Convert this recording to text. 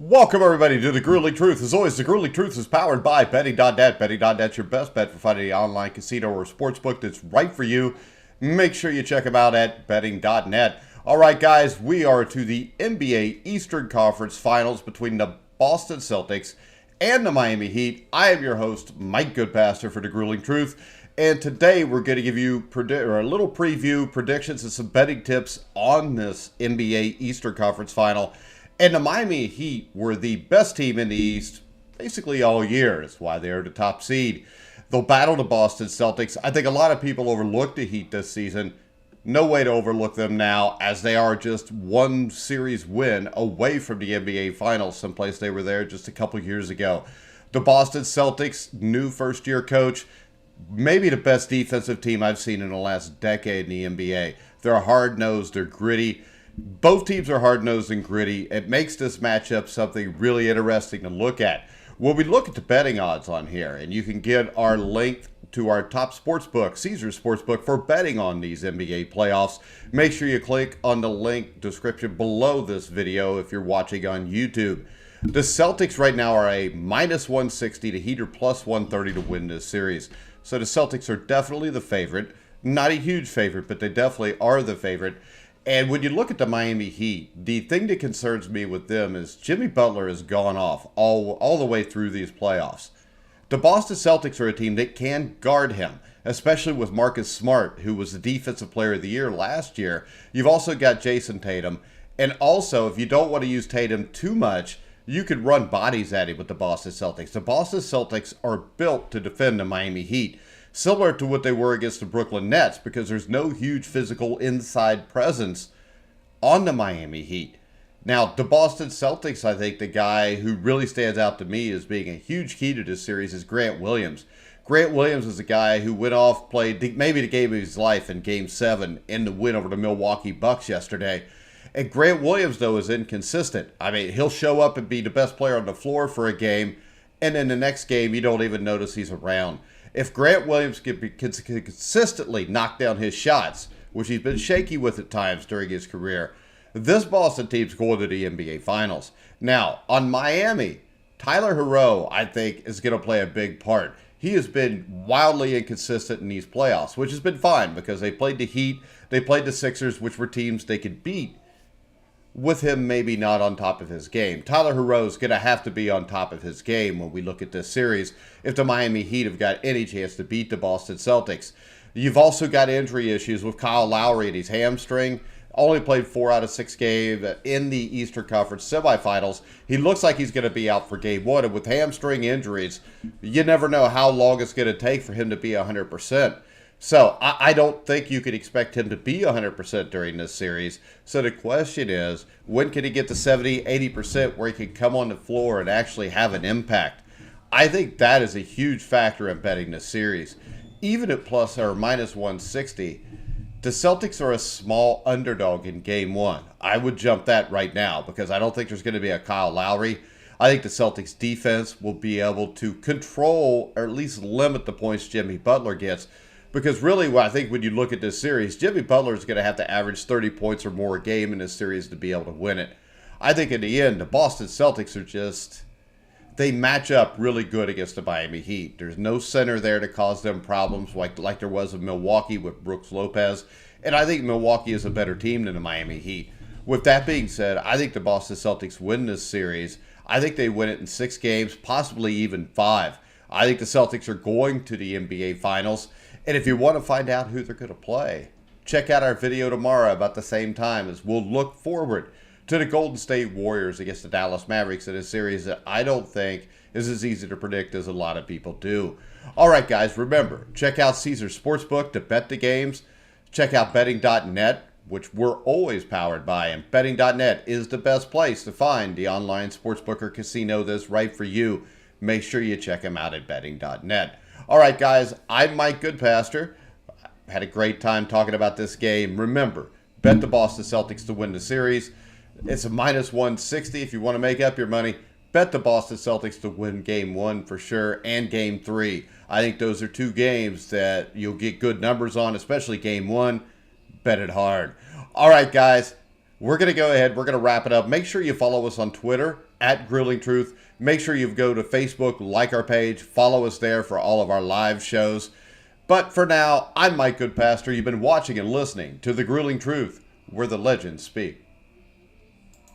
Welcome, everybody, to The Grueling Truth. As always, The Grueling Truth is powered by betting.net. Betting.net's your best bet for finding an online casino or sportsbook that's right for you. Make sure you check them out at betting.net. All right, guys, we are to the NBA Eastern Conference Finals between the Boston Celtics and the Miami Heat. I am your host, Mike Goodpaster, for The Grueling Truth. And today we're going to give you a little preview, predictions, and some betting tips on this NBA Eastern Conference Final. And the Miami Heat were the best team in the East basically all year. That's why they're the top seed. They'll battle the Boston Celtics. I think a lot of people overlooked the Heat this season. No way to overlook them now, as they are just one series win away from the NBA Finals, someplace they were there just a couple years ago. The Boston Celtics, new first-year coach, maybe the best defensive team I've seen in the last decade in the NBA. They're hard-nosed, they're gritty. Both teams are hard-nosed and gritty. It makes this matchup something really interesting to look at. When we look at the betting odds on here, and you can get our link to our top sportsbook, Caesars Sportsbook, for betting on these NBA playoffs, make sure you click on the link description below this video if you're watching on YouTube. The Celtics right now are a minus 160, the Heat are plus 130 to win this series. So the Celtics are definitely the favorite. Not a huge favorite, but they definitely are the favorite. And when you look at the Miami Heat, the thing that concerns me with them is Jimmy Butler has gone off all the way through these playoffs. The Boston Celtics are a team that can guard him, especially with Marcus Smart, who was the Defensive Player of the Year last year. You've also got Jason Tatum. And also, if you don't want to use Tatum too much, you could run bodies at him with the Boston Celtics. The Boston Celtics are built to defend the Miami Heat, similar to what they were against the Brooklyn Nets, because there's no huge physical inside presence on the Miami Heat. Now, the Boston Celtics, I think the guy who really stands out to me as being a huge key to this series is Grant Williams. Grant Williams is a guy who went off, played maybe the game of his life in Game 7 in the win over the Milwaukee Bucks yesterday. And Grant Williams, though, is inconsistent. I mean, he'll show up and be the best player on the floor for a game, and then the next game, you don't even notice he's around. If Grant Williams could consistently knock down his shots, which he's been shaky with at times during his career, this Boston team's going to the NBA Finals. Now, on Miami, Tyler Herro, I think, is going to play a big part. He has been wildly inconsistent in these playoffs, which has been fine because they played the Heat, they played the Sixers, which were teams they could beat, with him maybe not on top of his game. Tyler Herro is going to have to be on top of his game when we look at this series if the Miami Heat have got any chance to beat the Boston Celtics. You've also got injury issues with Kyle Lowry and his hamstring. Only played 4 out of 6 games in the Eastern Conference semifinals. He looks like he's going to be out for Game 1. And with hamstring injuries, you never know how long it's going to take for him to be 100%. So I don't think you could expect him to be 100% during this series. So the question is, when can he get to 70, 80% where he can come on the floor and actually have an impact? I think that is a huge factor in betting this series. Even at plus or minus 160, the Celtics are a small underdog in Game 1. I would jump that right now because I don't think there's going to be a Kyle Lowry. I think the Celtics defense will be able to control or at least limit the points Jimmy Butler gets. Because really, I think when you look at this series, Jimmy Butler is going to have to average 30 points or more a game in this series to be able to win it. I think in the end, the Boston Celtics are just, they match up really good against the Miami Heat. There's no center there to cause them problems like there was in Milwaukee with Brooks Lopez. And I think Milwaukee is a better team than the Miami Heat. With that being said, I think the Boston Celtics win this series. I think they win it in 6 games, possibly even 5. I think the Celtics are going to the NBA Finals. And if you want to find out who they're going to play, check out our video tomorrow about the same time as we'll look forward to the Golden State Warriors against the Dallas Mavericks in a series that I don't think is as easy to predict as a lot of people do. All right, guys, remember, check out Caesars Sportsbook to bet the games. Check out betting.net, which we're always powered by. And betting.net is the best place to find the online sportsbook or casino that's right for you. Make sure you check them out at betting.net. All right, guys, I'm Mike Goodpaster. Had a great time talking about this game. Remember, bet the Boston Celtics to win the series. It's a minus 160 if you want to make up your money. Bet the Boston Celtics to win Game 1 for sure and Game 3. I think those are 2 games that you'll get good numbers on, especially Game 1. Bet it hard. All right, guys, We're going to go ahead. We're going to wrap it up. Make sure you follow us on Twitter at Grilling Truth. Make sure you go to Facebook, like our page, follow us there for all of our live shows. But for now, I'm Mike Goodpaster. You've been watching and listening to The Grueling Truth, where the legends speak.